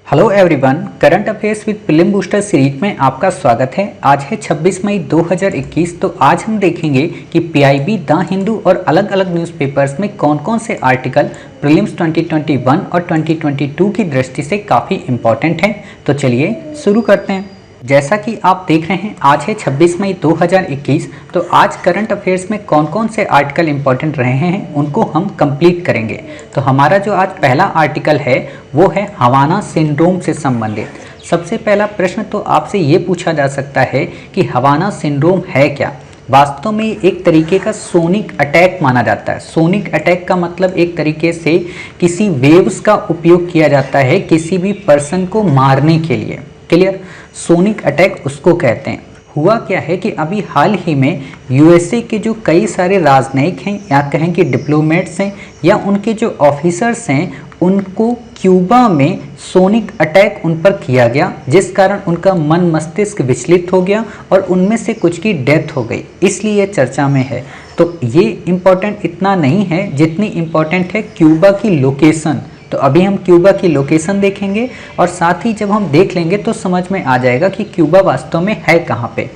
Hello everyone, current affairs with prelim booster series में आपका स्वागत है। आज है 26 मई 2021। तो आज हम देखेंगे कि पीआईबी, द हिंदू और अलग अलग न्यूज़पेपर्स में कौन कौन से आर्टिकल प्रीलिम्स 2021 और 2022 की दृष्टि से काफ़ी इंपॉर्टेंट हैं। तो चलिए शुरू करते हैं। जैसा कि आप देख रहे हैं, आज है 26 मई 2021। तो आज करंट अफेयर्स में कौन कौन से आर्टिकल इंपॉर्टेंट रहे हैं उनको हम कंप्लीट करेंगे। तो हमारा जो आज पहला आर्टिकल है वो है हवाना सिंड्रोम से संबंधित। सबसे पहला प्रश्न तो आपसे ये पूछा जा सकता है कि हवाना सिंड्रोम है क्या। वास्तव में एक तरीके का सोनिक अटैक माना जाता है। सोनिक अटैक का मतलब एक तरीके से किसी वेव्स का उपयोग किया जाता है किसी भी पर्सन को मारने के लिए। क्लियर? सोनिक अटैक उसको कहते हैं। हुआ क्या है कि अभी हाल ही में यूएसए के जो कई सारे राजनयिक हैं या कहें कि डिप्लोमेट्स हैं या उनके जो ऑफिसर्स हैं, उनको क्यूबा में सोनिक अटैक उन पर किया गया, जिस कारण उनका मन मस्तिष्क विचलित हो गया और उनमें से कुछ की डेथ हो गई। इसलिए चर्चा में है। तो ये इम्पोर्टेंट इतना नहीं है जितनी इम्पोर्टेंट है क्यूबा की लोकेशन। तो अभी हम क्यूबा की लोकेशन देखेंगे और साथ ही जब हम देख लेंगे तो समझ में आ जाएगा कि क्यूबा वास्तव में है कहाँ पे।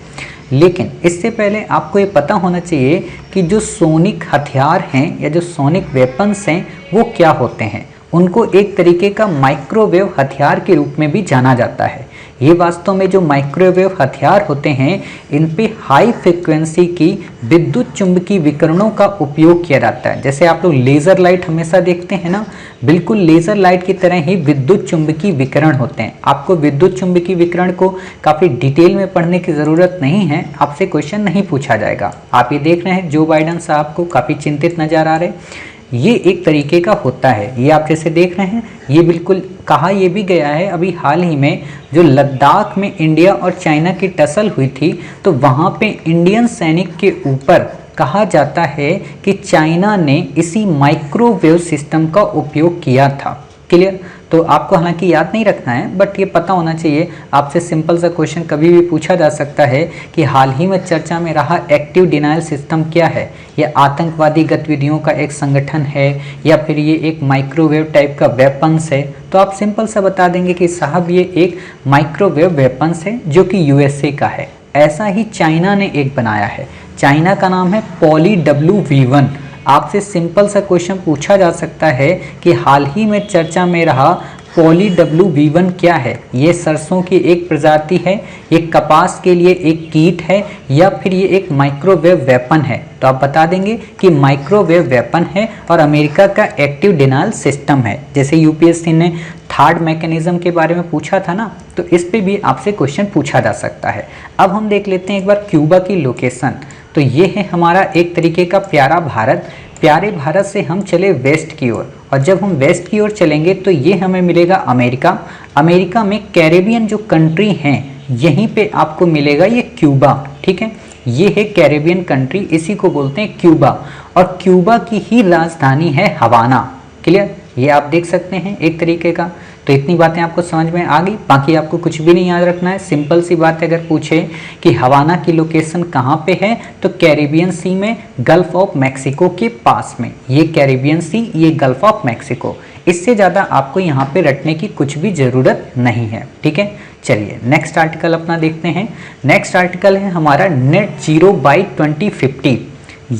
लेकिन इससे पहले आपको ये पता होना चाहिए कि जो सोनिक हथियार हैं या जो सोनिक वेपन्स हैं वो क्या होते हैं। उनको एक तरीके का माइक्रोवेव हथियार के रूप में भी जाना जाता है। ये वास्तव में जो माइक्रोवेव हथियार होते हैं, इन पे हाई फ्रिक्वेंसी की विद्युत चुंबकीय विकिरणों का उपयोग किया जाता है। जैसे आप लोग लेज़र लाइट हमेशा देखते हैं ना, बिल्कुल लेज़र लाइट की तरह ही विद्युत चुंबकीय विकिरण होते हैं। आपको विद्युत चुंबकीय विकिरण को काफ़ी डिटेल में पढ़ने की ज़रूरत नहीं है, आपसे क्वेश्चन नहीं पूछा जाएगा। आप ये देख रहे हैं जो बाइडेन साहब को काफ़ी चिंतित नज़र आ रहे, ये एक तरीके का होता है। ये आप जैसे देख रहे हैं, ये बिल्कुल कहा ये भी गया है अभी हाल ही में जो लद्दाख में इंडिया और चाइना की टसल हुई थी, तो वहाँ पे इंडियन सैनिक के ऊपर कहा जाता है कि चाइना ने इसी माइक्रोवेव सिस्टम का उपयोग किया था। क्लियर? तो आपको हालांकि याद नहीं रखना है, बट ये पता होना चाहिए। आपसे सिंपल सा क्वेश्चन कभी भी पूछा जा सकता है कि हाल ही में चर्चा में रहा एक्टिव डिनायल सिस्टम क्या है। यह आतंकवादी गतिविधियों का एक संगठन है या फिर ये एक माइक्रोवेव टाइप का वेपन्स है। तो आप सिंपल सा बता देंगे कि साहब ये एक माइक्रोवेव वेपन्स है जो कि यूएसए का है। ऐसा ही चाइना ने एक बनाया है। चाइना का नाम है पॉली WV1। आपसे सिंपल सा क्वेश्चन पूछा जा सकता है कि हाल ही में चर्चा में रहा पॉली WV1 क्या है। ये सरसों की एक प्रजाति है, ये कपास के लिए एक कीट है या फिर ये एक माइक्रोवेव वेपन है। तो आप बता देंगे कि माइक्रोवेव वेपन है और अमेरिका का एक्टिव डिनायल सिस्टम है। जैसे यूपीएससी ने थर्ड मैकेनिज्म के बारे में पूछा था ना, तो इस पे भी आपसे क्वेश्चन पूछा जा सकता है। अब हम देख लेते हैं एक बार क्यूबा की लोकेशन। तो ये है हमारा एक तरीके का प्यारा भारत। प्यारे भारत से हम चले वेस्ट की ओर, और जब हम वेस्ट की ओर चलेंगे तो ये हमें मिलेगा अमेरिका। अमेरिका में कैरेबियन जो कंट्री हैं, यहीं पे आपको मिलेगा ये क्यूबा। ठीक है, ये है कैरेबियन कंट्री, इसी को बोलते हैं क्यूबा। और क्यूबा की ही राजधानी है हवाना। क्लियर? ये आप देख सकते हैं एक तरीके का। तो इतनी बातें आपको समझ में आ गई, बाकी आपको कुछ भी नहीं याद रखना है। सिंपल सी बात है, अगर पूछे कि हवाना की लोकेशन कहाँ पे है तो कैरेबियन सी में, गल्फ ऑफ मैक्सिको के पास में। ये कैरेबियन सी, ये गल्फ ऑफ मैक्सिको। इससे ज़्यादा आपको यहाँ पे रटने की कुछ भी ज़रूरत नहीं है। ठीक है, चलिए नेक्स्ट आर्टिकल अपना देखते हैं। नेक्स्ट आर्टिकल है हमारा नेट जीरो बाई 2050।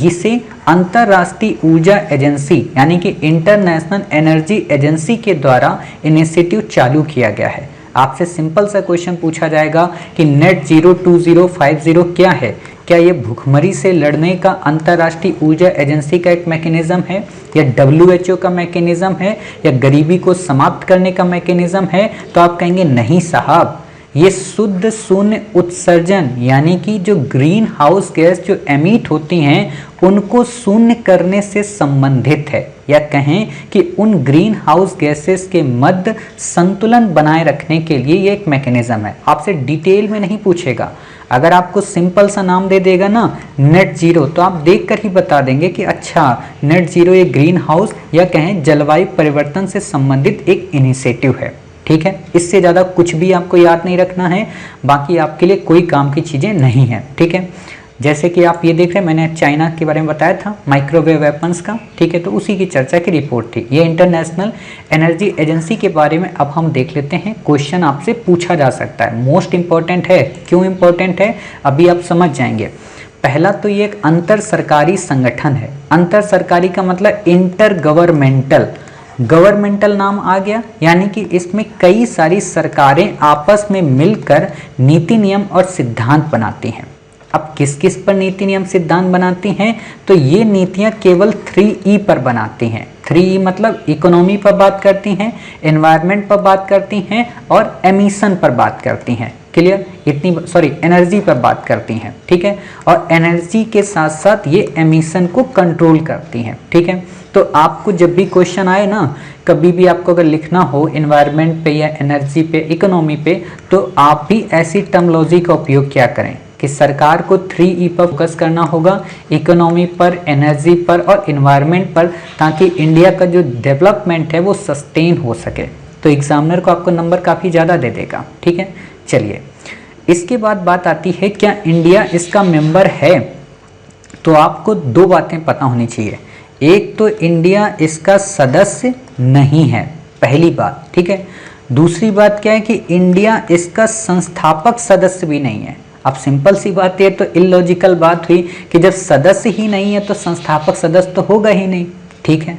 इसे अंतर्राष्ट्रीय ऊर्जा एजेंसी यानी कि इंटरनेशनल एनर्जी एजेंसी के द्वारा इनिशिएटिव चालू किया गया है। आपसे सिंपल सा क्वेश्चन पूछा जाएगा कि नेट जीरो 2050 क्या है। क्या ये भूखमरी से लड़ने का अंतर्राष्ट्रीय ऊर्जा एजेंसी का एक मैकेनिज्म है, या WHO का मैकेनिज्म है, या गरीबी को समाप्त करने का मैकेनिज्म है? तो आप कहेंगे नहीं साहब, ये शुद्ध शून्य उत्सर्जन यानी कि जो ग्रीन हाउस गैस जो एमिट होती हैं उनको शून्य करने से संबंधित है, या कहें कि उन ग्रीन हाउस गैसेस के मध्य संतुलन बनाए रखने के लिए ये एक मैकेनिज्म है। आपसे डिटेल में नहीं पूछेगा। अगर आपको सिंपल सा नाम दे देगा ना नेट जीरो, तो आप देखकर ही बता देंगे कि अच्छा नेट जीरो ये ग्रीन हाउस या कहें जलवायु परिवर्तन से संबंधित एक इनिशिएटिव है। ठीक है, इससे ज़्यादा कुछ भी आपको याद नहीं रखना है, बाकी आपके लिए कोई काम की चीज़ें नहीं है। ठीक है, जैसे कि आप ये देख रहे हैं, मैंने चाइना के बारे में बताया था माइक्रोवेव वेपन्स का, ठीक है, तो उसी की चर्चा की रिपोर्ट थी। ये इंटरनेशनल एनर्जी एजेंसी के बारे में अब हम देख लेते हैं। क्वेश्चन आपसे पूछा जा सकता है, मोस्ट इंपॉर्टेंट है। क्यों इंपॉर्टेंट है अभी आप समझ जाएंगे। पहला तो ये एक अंतर सरकारी संगठन है। अंतर सरकारी का मतलब इंटर गवर्नमेंटल, गवर्नमेंटल नाम आ गया, यानी कि इसमें कई सारी सरकारें आपस में मिलकर नीति नियम और सिद्धांत बनाती हैं। अब किस किस पर नीति नियम सिद्धांत बनाती हैं, तो ये नीतियां केवल 3E पर बनाती हैं। 3E मतलब इकोनॉमी पर बात करती हैं, एनवायरनमेंट पर बात करती हैं और एमिशन पर बात करती हैं। क्लियर, इतनी एनर्जी पर बात करती हैं, ठीक है, और एनर्जी के साथ साथ ये एमिशन को कंट्रोल करती हैं, ठीक है। तो आपको जब भी क्वेश्चन आए ना, कभी भी आपको अगर लिखना हो एनवायरनमेंट पे या एनर्जी पे, इकोनॉमी पे, तो आप भी ऐसी टर्मोलॉजी का उपयोग क्या करें कि सरकार को 3E पर फोकस करना होगा, इकोनॉमी पर, एनर्जी पर और इन्वायरमेंट पर, ताकि इंडिया का जो डेवलपमेंट है वो सस्टेन हो सके। तो एग्जामिनर को आपको नंबर काफ़ी ज़्यादा दे देगा, ठीक है। चलिए, इसके बाद बात आती है क्या इंडिया इसका मेंबर है। तो आपको दो बातें पता होनी चाहिए। एक तो इंडिया इसका सदस्य नहीं है, पहली बात, ठीक है। दूसरी बात क्या है कि इंडिया इसका संस्थापक सदस्य भी नहीं है। अब सिंपल सी बात है, तो इलॉजिकल बात हुई कि जब सदस्य ही नहीं है तो संस्थापक सदस्य तो होगा ही नहीं, ठीक है।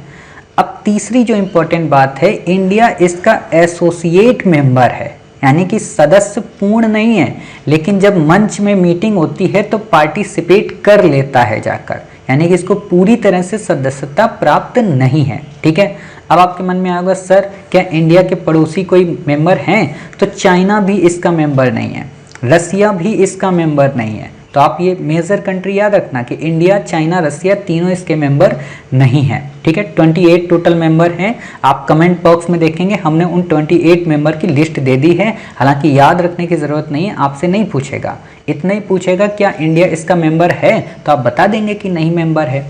अब तीसरी जो इंपॉर्टेंट बात है, इंडिया इसका एसोसिएट मेंबर है, यानी कि सदस्य पूर्ण नहीं है, लेकिन जब मंच में मीटिंग होती है तो पार्टिसिपेट कर लेता है जाकर, यानी कि इसको पूरी तरह से सदस्यता प्राप्त नहीं है, ठीक है। अब आपके मन में आएगा सर क्या इंडिया के पड़ोसी कोई मेंबर हैं, तो चाइना भी इसका मेंबर नहीं है, रसिया भी इसका मेंबर नहीं है। तो आप ये मेजर कंट्री याद रखना कि इंडिया, चाइना, रसिया तीनों इसके मेंबर नहीं हैं, ठीक है। 28 टोटल मेंबर हैं। आप कमेंट बॉक्स में देखेंगे हमने उन 28 मेंबर की लिस्ट दे दी है। हालांकि याद रखने की ज़रूरत नहीं है, आपसे नहीं पूछेगा, इतना ही पूछेगा क्या इंडिया इसका मेंबर है, तो आप बता देंगे कि नहीं मेंबर है।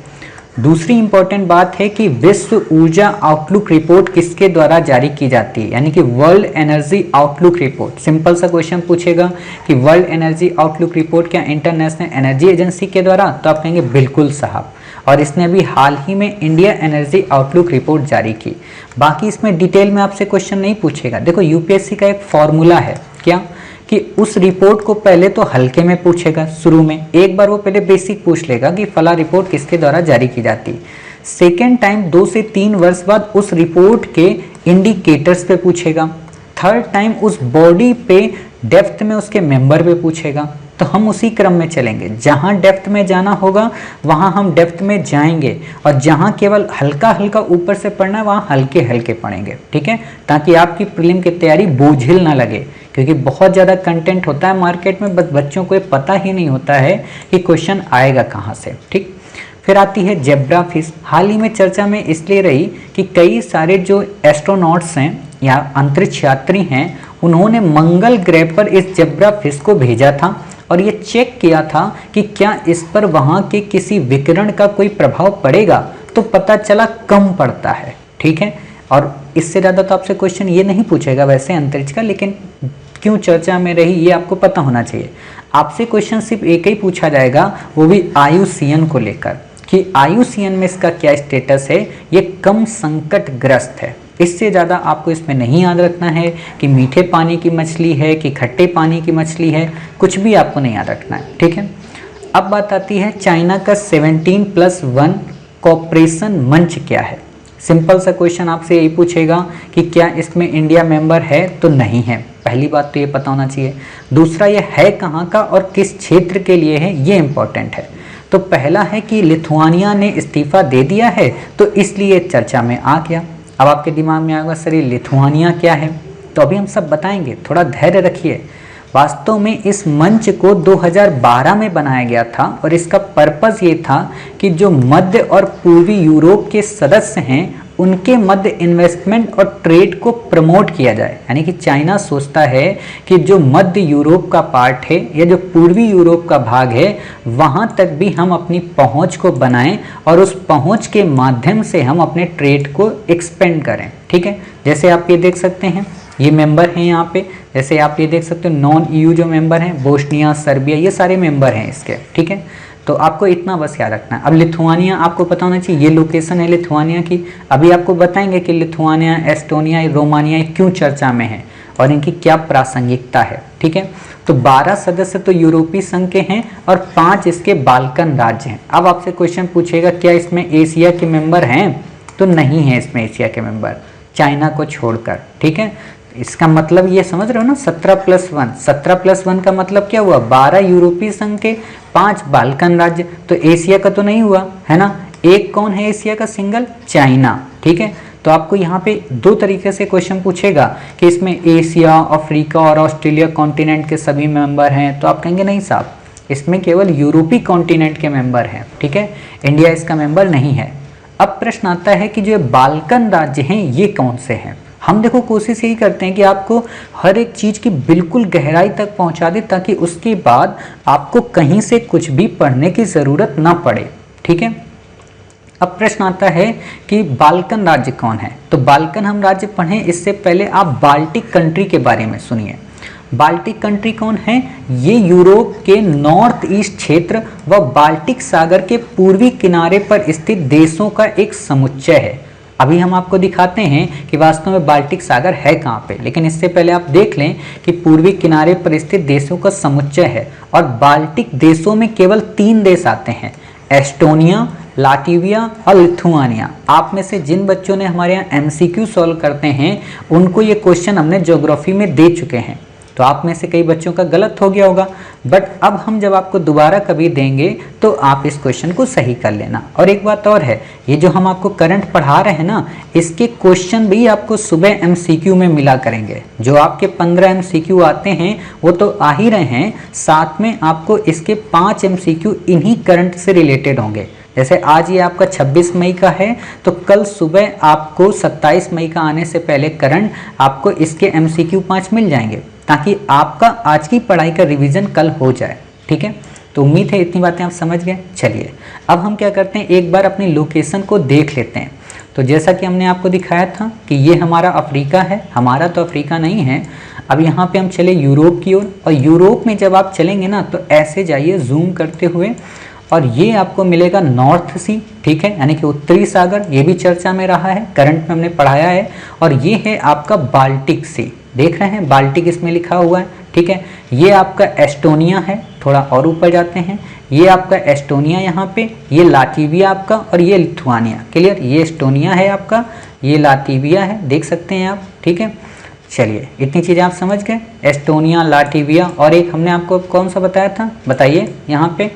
दूसरी इंपॉर्टेंट बात है कि विश्व ऊर्जा आउटलुक रिपोर्ट किसके द्वारा जारी की जाती है, यानी कि world energy outlook report. Simple सा क्वेश्चन पूछेगा कि वर्ल्ड एनर्जी आउटलुक रिपोर्ट क्या इंटरनेशनल एनर्जी एजेंसी के द्वारा, तो आप कहेंगे बिल्कुल साहब, और इसने अभी हाल ही में इंडिया एनर्जी आउटलुक रिपोर्ट जारी की। बाकी इसमें डिटेल में आपसे क्वेश्चन नहीं पूछेगा। देखो यूपीएससी का एक फॉर्मूला है क्या, कि उस रिपोर्ट को पहले तो हल्के में पूछेगा, शुरू में एक बार वो पहले बेसिक पूछ लेगा कि फला रिपोर्ट किसके द्वारा जारी की जाती। सेकेंड टाइम 2 से 3 वर्ष बाद उस रिपोर्ट के इंडिकेटर्स पे पूछेगा। थर्ड टाइम उस बॉडी पे डेप्थ में उसके मेंबर पे पूछेगा। तो हम उसी क्रम में चलेंगे, जहां डेप्थ में जाना होगा वहां हम डेप्थ में जाएंगे, और जहां केवल हल्का हल्का ऊपर से पढ़ना है वहां हल्के हल्के पढ़ेंगे, ठीक है, ताकि आपकी प्रीलिम की तैयारी बोझिल ना लगे, क्योंकि बहुत ज़्यादा कंटेंट होता है मार्केट में, बस बच्चों को ये पता ही नहीं होता है कि क्वेश्चन आएगा कहाँ से, ठीक। फिर आती है जेब्रा फिश। हाल ही में चर्चा में इसलिए रही कि कई सारे जो एस्ट्रोनॉट्स हैं या अंतरिक्ष यात्री हैं, उन्होंने मंगल ग्रह पर इस जेब्रा फिश को भेजा था और ये चेक किया था कि क्या इस पर वहाँ के किसी विकिरण का कोई प्रभाव पड़ेगा, तो पता चला कम पड़ता है, ठीक है। और इससे ज़्यादा तो आपसे क्वेश्चन ये नहीं पूछेगा वैसे अंतरिक्ष का, लेकिन क्यों चर्चा में रही ये आपको पता होना चाहिए। आपसे क्वेश्चन सिर्फ एक ही पूछा जाएगा, वो भी IUCN को लेकर, कि IUCN में इसका क्या स्टेटस है, ये कम संकटग्रस्त है। इससे ज़्यादा आपको इसमें नहीं याद रखना है कि मीठे पानी की मछली है कि खट्टे पानी की मछली है, कुछ भी आपको नहीं याद रखना है, ठीक है। अब बात आती है चाइना का 17+1 कोऑपरेशन मंच क्या है। सिंपल सा क्वेश्चन आपसे यही पूछेगा कि क्या इसमें इंडिया मेंबर है, तो नहीं है। पहली बात तो ये पता होना चाहिए। दूसरा, ये है कहाँ का और किस क्षेत्र के लिए है, ये इंपॉर्टेंट है। तो पहला है कि लिथुआनिया ने इस्तीफा दे दिया है, तो इसलिए चर्चा में आ गया। अब आपके दिमाग में आएगा सर ये लिथुआनिया क्या है, तो अभी हम सब बताएंगे, थोड़ा धैर्य रखिए। वास्तव में इस मंच को 2012 में बनाया गया था और इसका पर्पज़ ये था कि जो मध्य और पूर्वी यूरोप के सदस्य हैं उनके मध्य इन्वेस्टमेंट और ट्रेड को प्रमोट किया जाए। यानी कि चाइना सोचता है कि जो मध्य यूरोप का पार्ट है या जो पूर्वी यूरोप का भाग है वहाँ तक भी हम अपनी पहुँच को बनाएं और उस पहुँच के माध्यम से हम अपने ट्रेड को एक्सपेंड करें, ठीक है। जैसे आप ये देख सकते हैं ये मेंबर हैं यहाँ पे, जैसे आप ये देख सकते हो नॉन EU जो मेंबर हैं, बोस्निया, सर्बिया, ये सारे मेंबर हैं इसके, ठीक है। तो आपको इतना बस याद रखना है। अब लिथुआनिया आपको पता होना चाहिए, ये लोकेशन है लिथुआनिया की। अभी आपको बताएंगे कि लिथुआनिया, एस्टोनिया, रोमानिया क्यों चर्चा में है और इनकी क्या प्रासंगिकता है, ठीक है। तो 12 सदस्य तो यूरोपीय संघ के हैं और 5 इसके बाल्कन राज्य हैं। अब आपसे क्वेश्चन पूछेगा क्या इसमें एशिया के मेंबर हैं, तो नहीं है इसमें एशिया के मेंबर, चाइना को छोड़कर, ठीक है। इसका मतलब ये समझ रहे हो ना, 17+1, 17+1 का मतलब क्या हुआ, 12 यूरोपीय संघ के, 5 बाल्कन राज्य, तो एशिया का तो नहीं हुआ है ना। एक कौन है एशिया का सिंगल, चाइना, ठीक है। तो आपको यहाँ पे 2 तरीके से क्वेश्चन पूछेगा कि इसमें एशिया, अफ्रीका और ऑस्ट्रेलिया कॉन्टिनेंट के सभी मेंबर हैं, तो आप कहेंगे नहीं साहब, इसमें केवल यूरोपीय कॉन्टिनेंट के मेंबर हैं, ठीक है, इंडिया इसका मेंबर नहीं है। अब प्रश्न आता है कि जो बाल्कन राज्य हैं ये कौन से हैं। हम देखो कोशिश यही करते हैं कि आपको हर एक चीज़ की बिल्कुल गहराई तक पहुंचा दे, ताकि उसके बाद आपको कहीं से कुछ भी पढ़ने की ज़रूरत ना पड़े, ठीक है। अब प्रश्न आता है कि बाल्कन राज्य कौन है, तो बाल्कन हम राज्य पढ़ें इससे पहले आप बाल्टिक कंट्री के बारे में सुनिए। बाल्टिक कंट्री कौन है, ये यूरोप के नॉर्थ ईस्ट क्षेत्र व बाल्टिक सागर के पूर्वी किनारे पर स्थित देशों का एक समुच्चय है। अभी हम आपको दिखाते हैं कि वास्तव में बाल्टिक सागर है कहाँ पे, लेकिन इससे पहले आप देख लें कि पूर्वी किनारे पर स्थित देशों का समुच्चय है और बाल्टिक देशों में केवल 3 देश आते हैं, एस्टोनिया, लाटविया और लिथुआनिया। आप में से जिन बच्चों ने हमारे यहाँ MCQ सॉल्व करते हैं उनको ये क्वेश्चन हमने ज्योग्राफी में दे चुके हैं, तो आप में से कई बच्चों का गलत हो गया होगा, बट अब हम जब आपको दोबारा कभी देंगे तो आप इस क्वेश्चन को सही कर लेना। और एक बात और है, ये जो हम आपको करंट पढ़ा रहे हैं ना, इसके क्वेश्चन भी आपको सुबह MCQ में मिला करेंगे। जो आपके 15 MCQ आते हैं वो तो आ ही रहे हैं, साथ में आपको इसके 5 MCQ इन्हीं करंट से रिलेटेड होंगे। जैसे आज ये आपका 26 मई का है, तो कल सुबह आपको 27 मई का आने से पहले करंट आपको इसके MCQ 5 मिल जाएंगे, ताकि आपका आज की पढ़ाई का रिवीजन कल हो जाए, ठीक है। तो उम्मीद है इतनी बातें आप समझ गए। चलिए अब हम क्या करते हैं, एक बार अपनी लोकेशन को देख लेते हैं। तो जैसा कि हमने आपको दिखाया था कि ये हमारा अफ्रीका है, हमारा तो अफ्रीका नहीं है। अब यहाँ पे हम चले यूरोप की ओर, और यूरोप में जब आप चलेंगे ना तो ऐसे जाइए जूम करते हुए, और ये आपको मिलेगा नॉर्थ सी, ठीक है, यानी कि उत्तरी सागर, ये भी चर्चा में रहा है, करंट में हमने पढ़ाया है। और ये है आपका बाल्टिक सी, देख रहे हैं बाल्टिक इसमें लिखा हुआ है, ठीक है। ये आपका एस्टोनिया है, थोड़ा और ऊपर जाते हैं, ये आपका एस्टोनिया यहाँ पे, ये लाटविया आपका, और ये लिथुआनिया, क्लियर। ये एस्टोनिया है आपका, ये लाटविया है, देख सकते हैं आप, ठीक है। चलिए इतनी चीज़ें आप समझ गए, एस्टोनिया, लाटविया, और एक हमने आपको कौन सा बताया था, बताइए यहाँ पे,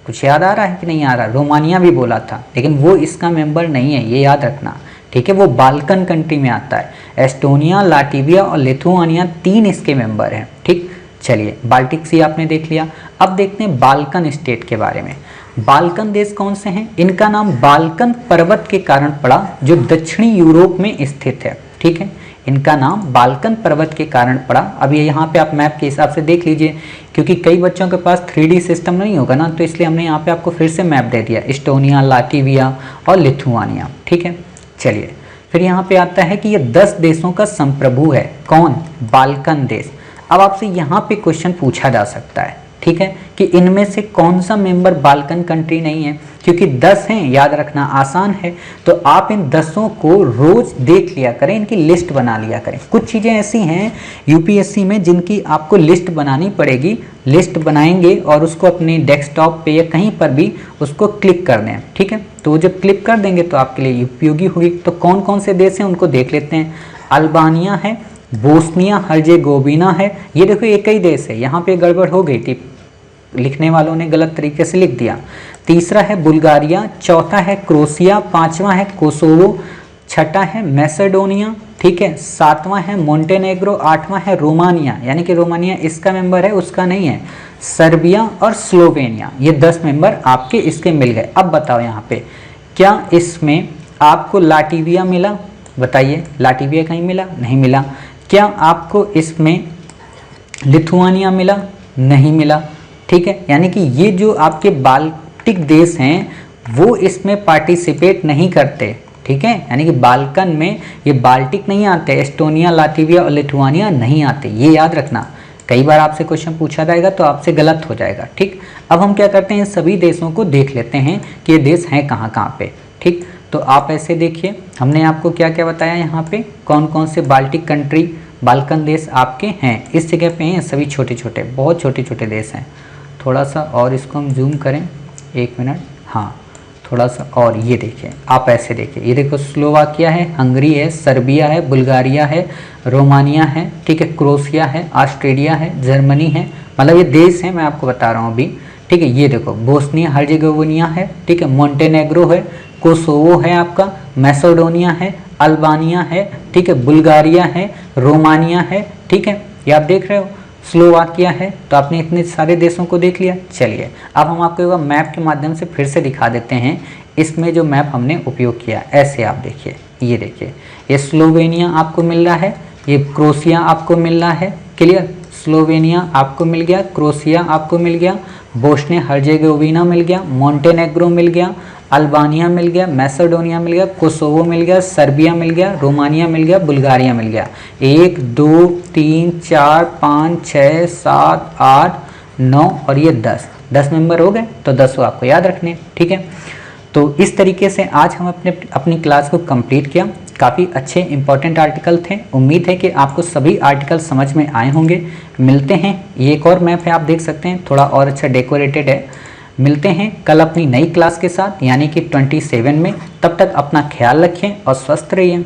कुछ याद आ रहा है कि नहीं आ रहा, रोमानिया भी बोला था, लेकिन वो इसका मेंबर नहीं है, ये याद रखना, ठीक है। वो बाल्कन कंट्री में आता है, एस्टोनिया, लाटविया और लिथुआनिया 3 इसके मेंबर हैं, ठीक। चलिए बाल्टिक सी आपने देख लिया। अब देखते हैं बाल्कन स्टेट के बारे में। बाल्कन देश कौन से हैं, इनका नाम बाल्कन पर्वत के कारण पड़ा, जो दक्षिणी यूरोप में स्थित है, ठीक है। इनका नाम बाल्कन पर्वत के कारण पड़ा। अब ये यहाँ पे आप मैप के हिसाब से देख लीजिए, क्योंकि कई बच्चों के पास 3D सिस्टम नहीं होगा ना, तो इसलिए हमने यहाँ पे आपको फिर से मैप दे दिया, एस्टोनिया, लाटविया और लिथुआनिया, ठीक है। चलिए फिर यहाँ पे आता है कि ये 10 देशों का संप्रभु है, कौन, बाल्कन देश। अब आपसे यहाँ पे क्वेश्चन पूछा जा सकता है, ठीक है, कि इनमें से कौन सा मेंबर बाल्कन कंट्री नहीं है, क्योंकि 10 हैं, याद रखना आसान है। तो आप इन 10 को रोज देख लिया करें, इनकी लिस्ट बना लिया करें। कुछ चीज़ें ऐसी हैं यूपीएससी में जिनकी आपको लिस्ट बनानी पड़ेगी, लिस्ट बनाएंगे और उसको अपने डेस्कटॉप पे या कहीं पर भी उसको क्लिक कर दें, ठीक है। तो जब क्लिक कर देंगे तो आपके लिए उपयोगी होगी। तो कौन कौन से देश हैं उनको देख लेते हैं। अल्बानिया है, बोस्निया हर्जेगोविना है, ये देखो एक ही देश है, यहाँ पे गड़बड़ हो गई थी, लिखने वालों ने गलत तरीके से लिख दिया। तीसरा है बुल्गारिया, चौथा है क्रोशिया, पांचवा है कोसोवो, छठा है मैसेडोनिया, ठीक है, सातवां है मोंटेनेग्रो, आठवां है रोमानिया, यानी कि रोमानिया इसका मेंबर है, उसका नहीं है, सर्बिया और स्लोवेनिया। ये 10 मेंबर आपके इसके मिल गए। अब बताओ यहाँ पे क्या इसमें आपको लाटविया मिला, बताइए, लाटविया कहीं मिला, नहीं मिला। क्या आपको इसमें लिथुआनिया मिला, नहीं मिला, ठीक है। यानी कि ये जो आपके बाल्टिक देश हैं वो इसमें पार्टिसिपेट नहीं करते, ठीक है। यानी कि बाल्कन में ये बाल्टिक नहीं आते, एस्टोनिया, लाटविया और लिथुआनिया नहीं आते, ये याद रखना। कई बार आपसे क्वेश्चन पूछा जाएगा तो आपसे गलत हो जाएगा। ठीक, अब हम क्या करते हैं, सभी देशों को देख लेते हैं कि ये देश हैं कहाँ कहाँ पे। ठीक, तो आप ऐसे देखिए, हमने आपको क्या क्या बताया, यहाँ पे कौन कौन से बाल्टिक कंट्री, बाल्कन देश आपके हैं, इस जगह पे हैं सभी छोटे छोटे, बहुत छोटे छोटे देश हैं। थोड़ा सा और इसको हम जूम करें, 1 मिनट, हाँ थोड़ा सा और, ये देखिए आप ऐसे देखिए, ये देखो स्लोवाकिया है, हंगरी है, सर्बिया है, बुल्गारिया है, रोमानिया है, ठीक है, क्रोशिया है, ऑस्ट्रेलिया है, जर्मनी है, मतलब ये देश है मैं आपको बता रहा हूँ अभी। ठीक है, ये देखो बोस्निया हर्जेगोविना है, ठीक है, मोंटेनेग्रो है, कोसोवो है आपका, मैसेडोनिया है, अल्बानिया है, ठीक है, बुल्गारिया है, रोमानिया है, ठीक है, ये आप देख रहे हो, स्लोवाकिया है। तो आपने इतने सारे देशों को देख लिया। चलिए अब हम आपको एक मैप के माध्यम से फिर से दिखा देते हैं, इसमें जो मैप हमने उपयोग किया, ऐसे आप देखिए, ये देखिए, ये स्लोवेनिया आपको मिल रहा है, ये क्रोशिया आपको मिल रहा है, क्लियर, स्लोवेनिया आपको मिल गया, क्रोशिया आपको मिल गया, बोस्निया हर्जेगोविना मिल गया, मोंटेनेग्रो मिल गया, अल्बानिया मिल गया, मैसेडोनिया मिल गया, कोसोवो मिल गया, सर्बिया मिल गया, रोमानिया मिल गया, बुल्गारिया मिल गया। 1 2 3 4 5 6 7 8 9 और ये 10 मेंबर हो गए। तो 10 आपको याद रखने, ठीक है। तो इस तरीके से आज हम अपनी क्लास को कंप्लीट किया। काफ़ी अच्छे इंपॉर्टेंट आर्टिकल थे। उम्मीद है कि आपको सभी आर्टिकल समझ में आए होंगे। मिलते हैं, ये एक और मैप है आप देख सकते हैं, थोड़ा और अच्छा डेकोरेटेड है। मिलते हैं कल अपनी नई क्लास के साथ, यानी कि 27 में। तब तक अपना ख्याल रखें और स्वस्थ रहिए।